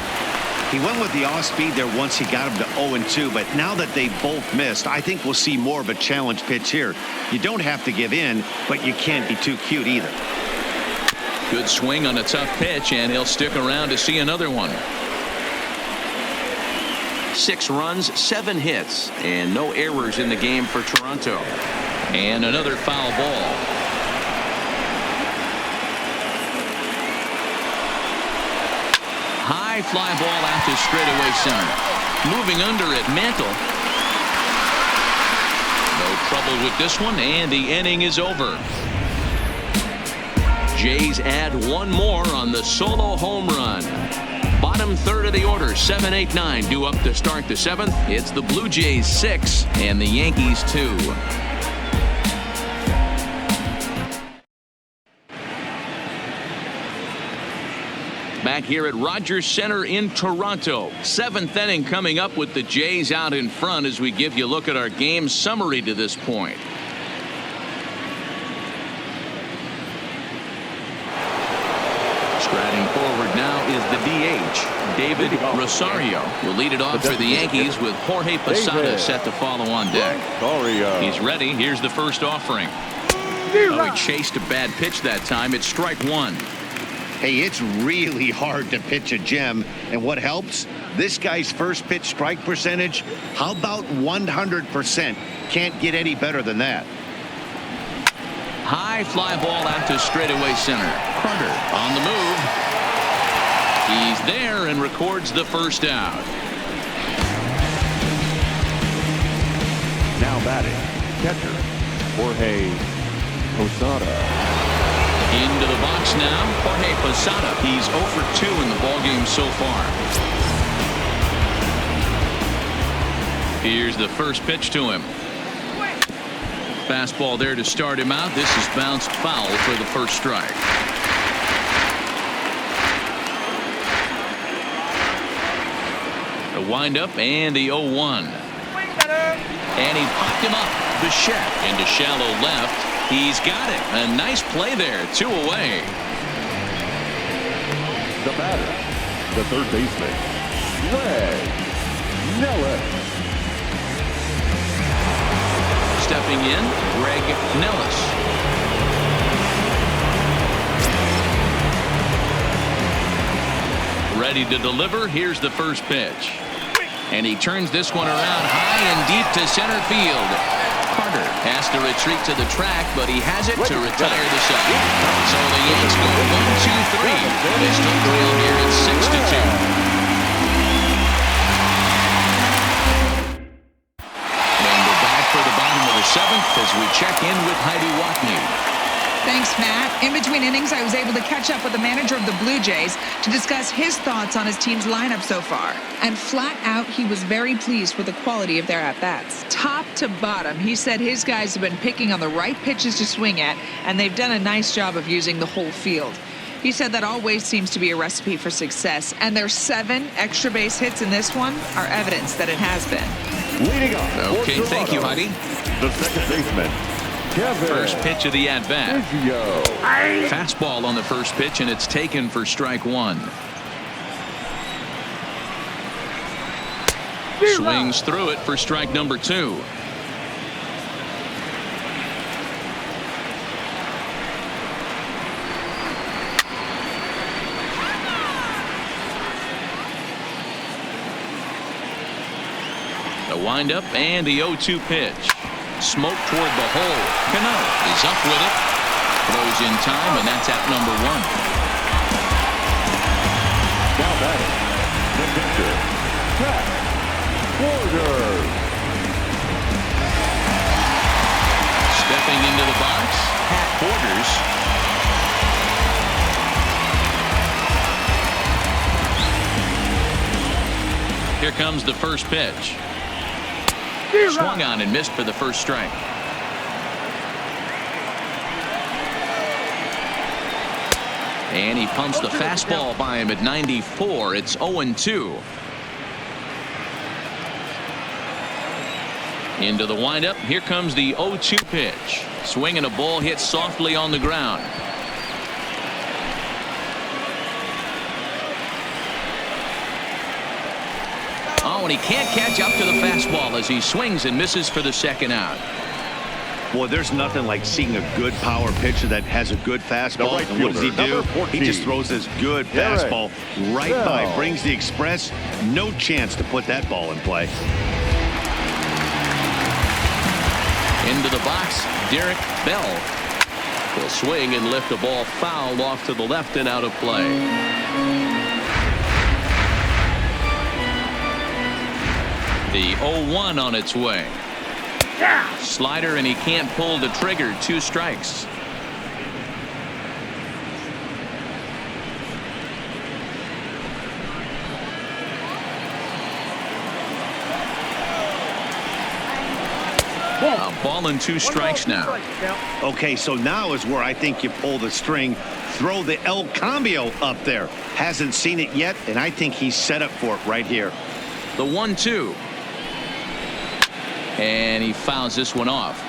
He went with the off speed there once he got him to 0-2, but now that they both missed, I think we'll see more of a challenge pitch here. You don't have to give in, but you can't be too cute either. Good swing on a tough pitch, and he'll stick around to see another one. 6 runs, 7 hits, and no errors in the game for Toronto. And another foul ball. High fly ball out to straightaway center. Moving under it, Mantle. No trouble with this one, and the inning is over. Jays add 1 more on the solo home run. Bottom third of the order, 7, 8, 9 due up to start the 7th. It's the Blue Jays 6 and the Yankees 2. Back here at Rogers Center in Toronto. 7th inning coming up with the Jays out in front as we give you a look at our game summary to this point. Striding forward now is the DH, David Rosario. Will lead it off for the Yankees with Jorge Posada set to follow on deck. He's ready. Here's the first offering. Oh, he chased a bad pitch that time. It's strike 1. Hey, it's really hard to pitch a gem, and what helps? This guy's first pitch strike percentage, how about 100%? Can't get any better than that. High fly ball out to straightaway center. Carter on the move. He's there and records the first out. Now batting, catcher, Jorge Posada. Into the box now, Jorge Posada. He's 0 for 2 in the ballgame so far. Here's the first pitch to him. Fastball there to start him out. This is bounced foul for the first strike. The windup and the 0-1. And he popped him up. Bichette into shallow left. He's got it. A nice play there. 2 away. The batter, the third baseman, GRAIG. Stepping in, GRAIG Nellis. Ready to deliver. Here's the first pitch. And he turns this one around high and deep to center field. Carter has to retreat to the track, but he has it to retire the side. So the Yanks go 1, 2, 3. They still trail here at 6-2. And we're back for the bottom of the 7th as we check in with Heidi Watney. Thanks, Matt. In between innings, I was able to catch up with the manager of the Blue Jays to discuss his thoughts on his team's lineup so far. And flat out, he was very pleased with the quality of their at-bats. Top to bottom, he said his guys have been picking on the right pitches to swing at, and they've done a nice job of using the whole field. He said that always seems to be a recipe for success, and their 7 extra base hits in this one are evidence that it has been. Leading off. Okay, thank you, Heidi. The second baseman, Kevin. First pitch of the at-bat. Fastball on the first pitch, and it's taken for strike one. Swings through it for strike number two. The windup and the 0-2 pitch. Smoke toward the hole. Cano is up with it. Throws in time, and that's at number one. Now batting, the pitcher, Pat Borders. Stepping into the box, Pat Borders. Here comes the first pitch. Swung on and missed for the first strike. And he pumps the fastball by him at 94. It's 0-2. Into the windup. Here comes the 0-2 pitch. Swinging a ball hit softly on the ground. Oh, and he can't catch up to the fastball as he swings and misses for the second out. Boy, there's nothing like seeing a good power pitcher that has a good fastball. Right and what does he do? 14. He just throws this good fastball right by. Brings the express. No chance to put that ball in play. Into the box, Derek Bell will swing and lift the ball foul off to the left and out of play. The 0-1 on its way. Slider, and he can't pull the trigger. 2 strikes. A ball and 2 strikes now. Okay, so now is where I think you pull the string. Throw the El Cambio up there. Hasn't seen it yet, and I think he's set up for it right here. The 1-2. And he fouls this one off.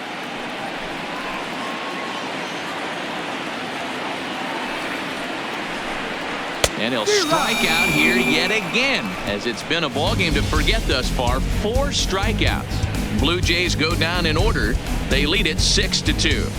And he'll strike out here yet again, as it's been a ball game to forget thus far. 4 strikeouts. Blue Jays go down in order. They lead it 6-2.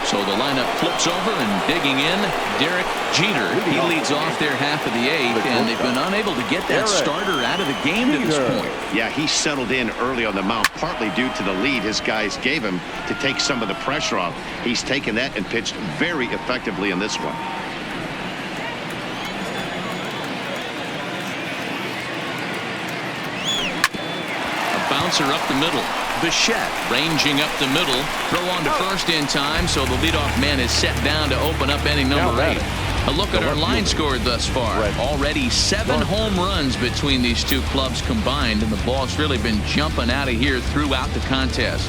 So the lineup flips over, and digging in, Derek Jeter. He leads off their half of the 8th, and they've been unable to get that starter out of the game to this point. Yeah, he settled in early on the mound, partly due to the lead his guys gave him to take some of the pressure off. He's taken that and pitched very effectively in this one. A bouncer up the middle. Bichette ranging up the middle. Throw on to first in time, so the leadoff man is set down to open up inning number 8. A look at our line score thus far. Already 7 home runs between these two clubs combined, and the ball's really been jumping out of here throughout the contest.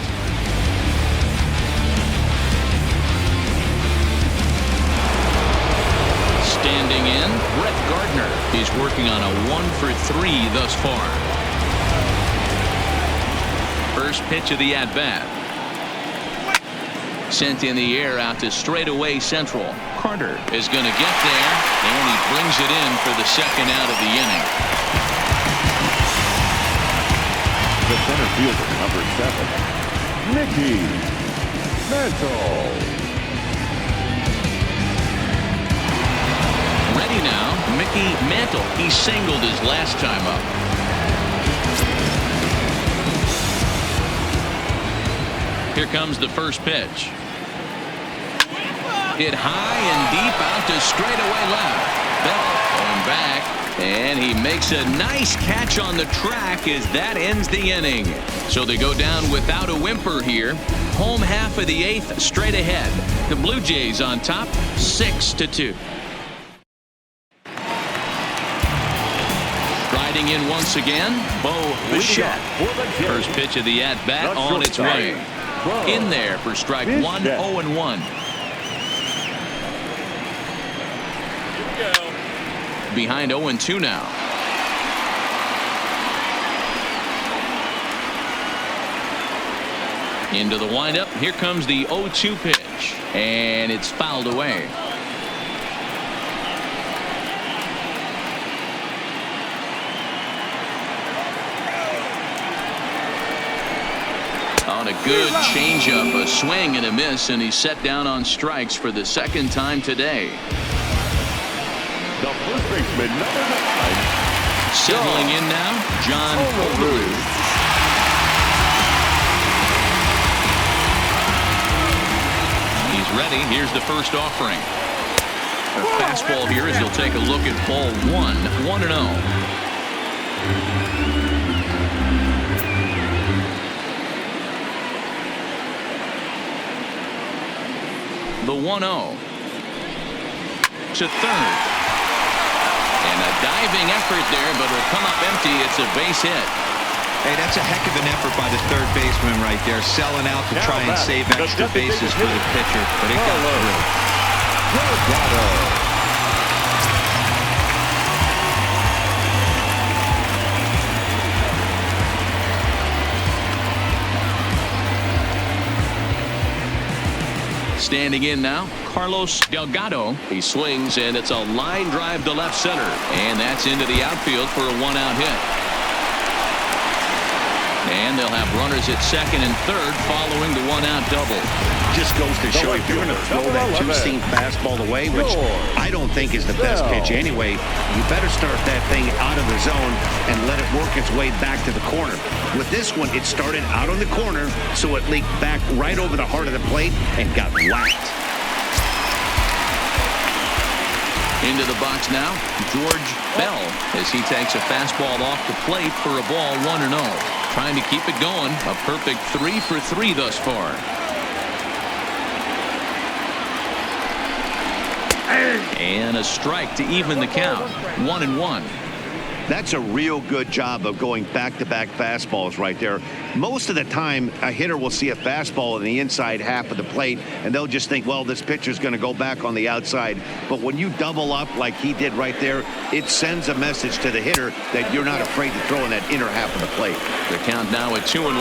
Standing in, Brett Gardner. He's working on a 1-for-3 thus far. First pitch of the at-bat. Sent in the air out to straightaway central. Carter is going to get there, and he brings it in for the second out of the inning. The center fielder, number 7, Mickey Mantle. Ready now, Mickey Mantle. He singled his last time up. Here comes the first pitch. Hit high and deep out to straightaway left. Bell going back, and he makes a nice catch on the track as that ends the inning. So they go down without a whimper here. Home half of the 8th straight ahead. The Blue Jays on top, 6-2. Riding in once again, Bo Bichette. First pitch of the at-bat on its way. In there for strike 1, 0-1. Behind 0-2 now. Into the windup. Here comes the 0-2 pitch. And it's fouled away. On a good changeup, a swing and a miss, and he's set down on strikes for the second time today. The first baseman, number 9. Settling in now, John Overrude. He's ready. Here's the first offering. A fastball here as he'll take a look at ball 1, 1-0. The 1-0 to third. And a diving effort there, but it'll come up empty. It's a base hit. Hey, that's a heck of an effort by the third baseman right there, selling out to try and save extra bases for the pitcher, but it got through. Standing in now, Carlos Delgado. He swings, and it's a line drive to left center. And that's into the outfield for a 1-out hit. And they'll have runners at second and third following the 1-out double. Just goes to show if you're going to throw that two-seam fastball away, which I don't think is the best pitch anyway, you better start that thing out of the zone and let it work its way back to the corner. With this one, it started out on the corner, so it leaked back right over the heart of the plate and got whacked. Into the box now, George Bell, as he takes a fastball off the plate for a ball 1-0. Trying to keep it going. A perfect 3 for 3 thus far. And a strike to even the count. 1-1. That's a real good job of going back-to-back fastballs right there. Most of the time, a hitter will see a fastball in the inside half of the plate, and they'll just think, well, this pitcher's going to go back on the outside. But when you double up like he did right there, it sends a message to the hitter that you're not afraid to throw in that inner half of the plate. The count now at 2-1.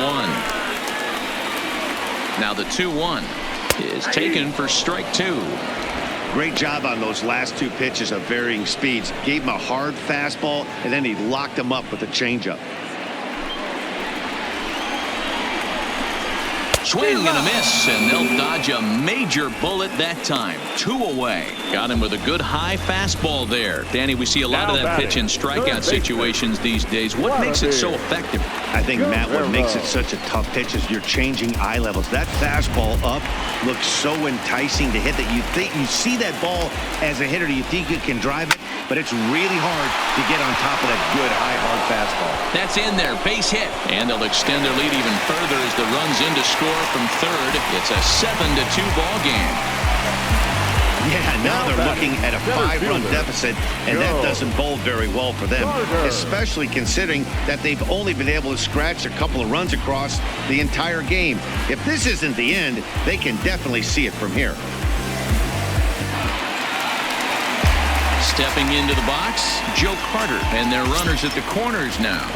Now the 2-1 is taken for strike 2. Great job on those last 2 pitches of varying speeds. Gave him a hard fastball, and then he locked him up with a changeup. Swing and a miss, and they'll dodge a major bullet that time. 2 away. Got him with a good high fastball there. Danny, we see a lot of that pitch in strikeout situations these days. What makes it so effective? I think, Matt, what makes it such a tough pitch is you're changing eye levels. That fastball up looks so enticing to hit that you see that ball as a hitter, you think you can drive it, but it's really hard to get on top of that good high hard fastball. That's in there, base hit, and they'll extend their lead even further as the runs in to score from third. It's a 7-2 ball game. Yeah, now they're looking at a 5-run deficit, and that doesn't bode very well for them, especially considering that they've only been able to scratch a couple of runs across the entire game. If this isn't the end, they can definitely see it from here. Stepping into the box, Joe Carter, and their runners at the corners now.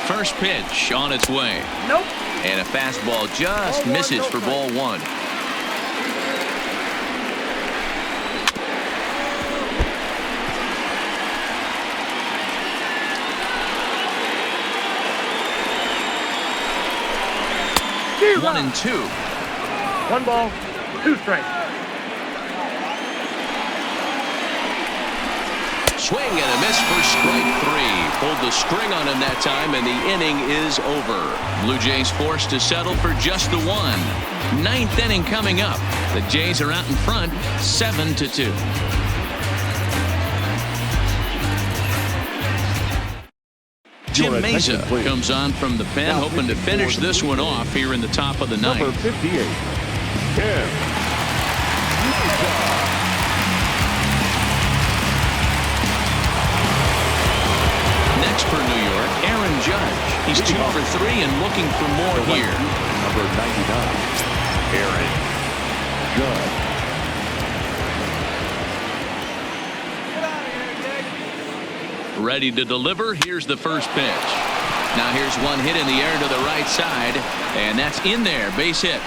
First pitch on its way. Nope. And a fastball just misses for ball 1. One and 2. 1 ball, 2 strikes. Swing and a miss for strike 3. Pulled the string on him that time, and the inning is over. Blue Jays forced to settle for just the 1. 9th inning coming up. The Jays are out in front, 7-2. Jim Mesa comes on from the pen, hoping to finish this one off here in the top of the 9th. Number 58, Ken. Next for New York, Aaron Judge. He's 2 for 3 and looking for more here. Number 99, Aaron Judge. Ready to deliver. Here's the first pitch. Now here's one hit in the air to the right side, and that's in there. Base hit.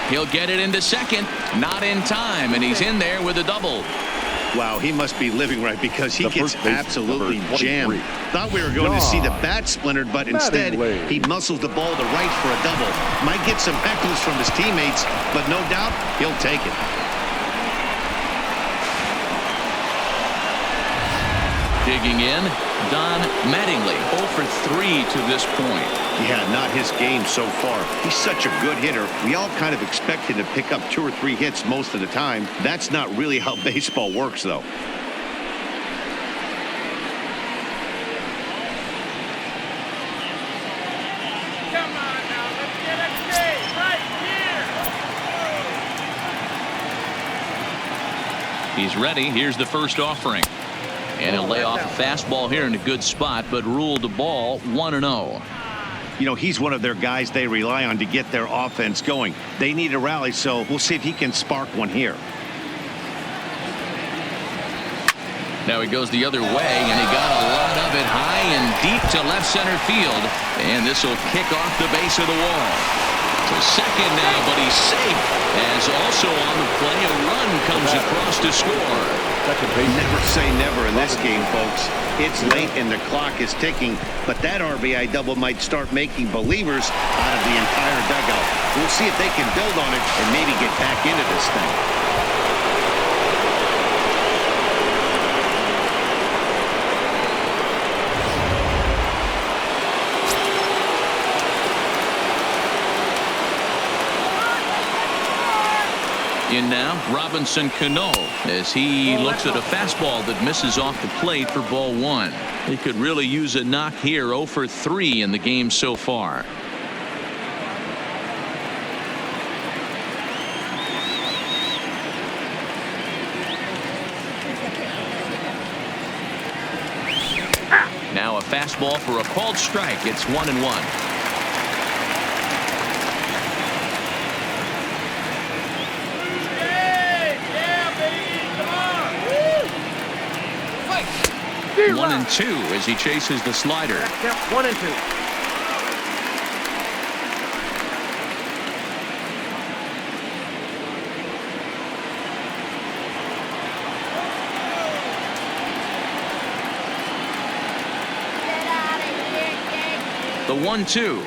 He'll get it into second. Not in time, and he's in there with a double. Wow, he must be living right because he gets absolutely jammed. Thought we were going to see the bat splintered, but instead he muscles the ball to right for a double. Might get some heckles from his teammates, but no doubt he'll take it. Digging in, Don Mattingly, 0 for 3 to this point. Yeah, not his game so far. He's such a good hitter. We all kind of expect him to pick up 2 or 3 hits most of the time. That's not really how baseball works, though. Come on now, let's get a save right here. He's ready. Here's the first offering. And he'll lay off a fastball here in a good spot, but ruled the ball 1-0. You know, he's one of their guys they rely on to get their offense going. They need a rally, so we'll see if he can spark one here. Now he goes the other way, and he got a lot of it high and deep to left center field. And this will kick off the base of the wall. To second now, but he's safe. As also on the play, a run comes across to score. Never say never in this game, folks. It's late and the clock is ticking, but that RBI double might start making believers out of the entire dugout. We'll see if they can build on it and maybe get back into this thing. In now, Robinson Cano, as he looks at a fastball that misses off the plate for ball 1. He could really use a knock here. 0 for 3 in the game so far. Now a fastball for a called strike. It's 1-1. One and 2 as he chases the slider. 1 and 2. The 1-2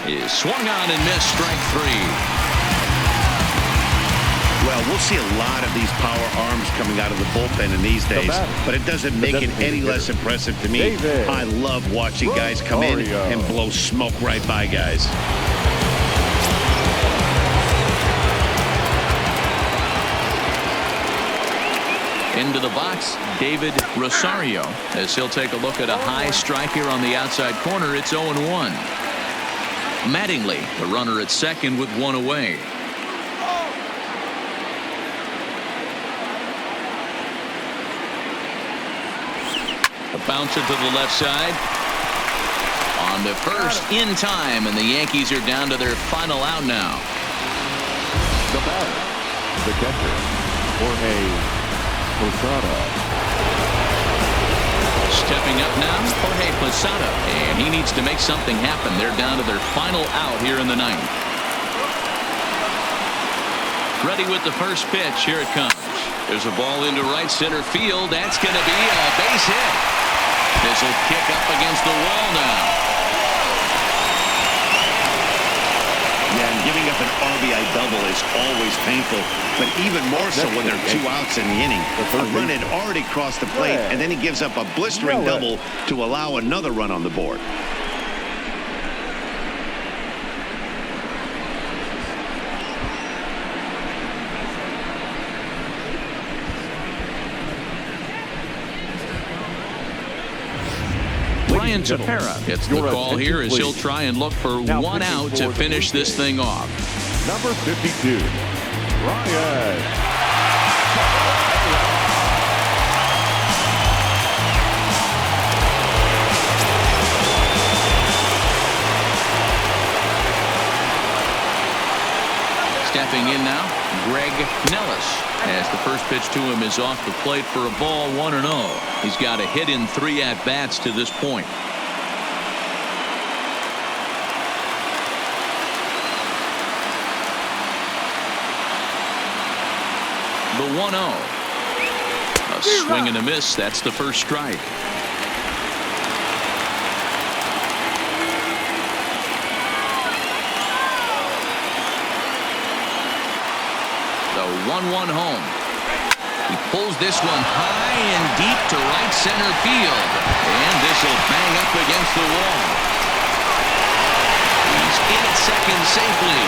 is swung on and missed. Strike 3. Well, we'll see a lot of these power arms coming out of the bullpen in these days, but it doesn't make it any less impressive to me. I love watching guys come in and blow smoke right by guys. Into the box, David Rosario, as he'll take a look at a high strike here on the outside corner. It's 0-1. Mattingly, the runner at second with 1 away. A bouncer to the left side. On the first in time, and the Yankees are down to their final out now. The batter, the catcher, Jorge Posada. Stepping up now, Jorge Posada, and he needs to make something happen. They're down to their final out here in the 9th. Ready with the first pitch. Here it comes. There's a ball into right center field. That's going to be a base hit. This will kick up against the wall now. Yeah, and giving up an RBI double is always painful, but even more so when there are 2 outs in the inning. A run had already crossed the plate, and then he gives up a blistering double to allow another run on the board. Ryan Tepera gets the call here as he'll try and look for 1 out to finish this thing off. Number 52, Ryan. Stepping in now, Greg Nellis, as the first pitch to him is off the plate for a ball. 1-0. He's got a hit in 3 at-bats to this point. 1-0. A swing and a miss. That's the first strike. The 1-1 home. He pulls this one high and deep to right center field. And this will bang up against the wall. He's in at second safely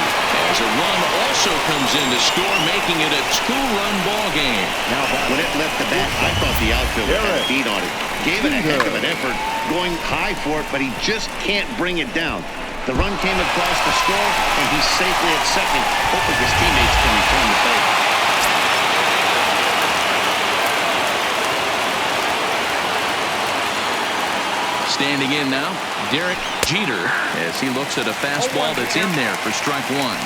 as a run also comes in to score, making it a 2-run ball game. Now, when it left the bat, I thought the outfielder had a beat on it. Gave it a heck of an effort, going high for it, but he just can't bring it down. The run came across the score, and he's safely at second, hoping his teammates can return the favor. Standing in now, Derek Jeter, as he looks at a fastball that's in there for strike one.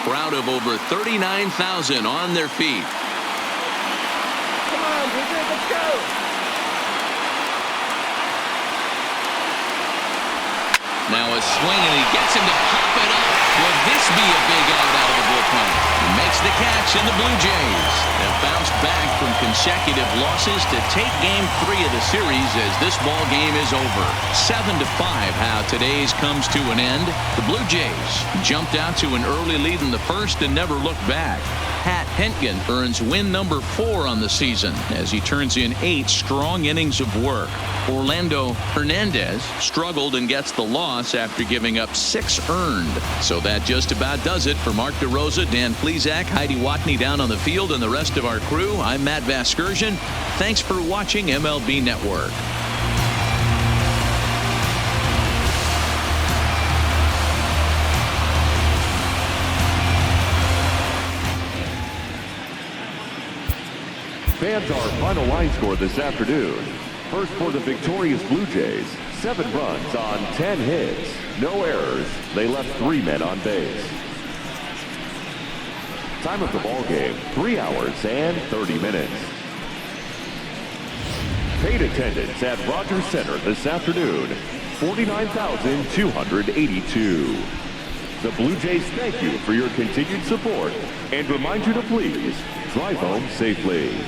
Crowd of over 39,000 on their feet. Come on, let's go. Now a swing, and he gets him to pop it up. Will this be a big out of the bullpen? He makes the catch, and the Blue Jays have bounced back from consecutive losses to take Game 3 of the series as this ball game is over. 7-5 how today's comes to an end. The Blue Jays jumped out to an early lead in the first and never looked back. HENTGEN earns win number 4 on the season as he turns in 8 strong innings of work. HERNANDEZ struggled and gets the loss after giving up 6 earned. So that just about does it for Mark DeRosa, Dan Plesac, Heidi Watney down on the field, and the rest of our crew. I'm Matt Vasgersian. Thanks for watching MLB Network. Fans, our final line score this afternoon. First for the victorious Blue Jays, 7 runs on 10 hits, no errors. They left 3 men on base. Time of the ball game, 3 hours and 30 minutes. Paid attendance at Rogers Center this afternoon, 49,282. The Blue Jays thank you for your continued support and remind you to please drive home safely.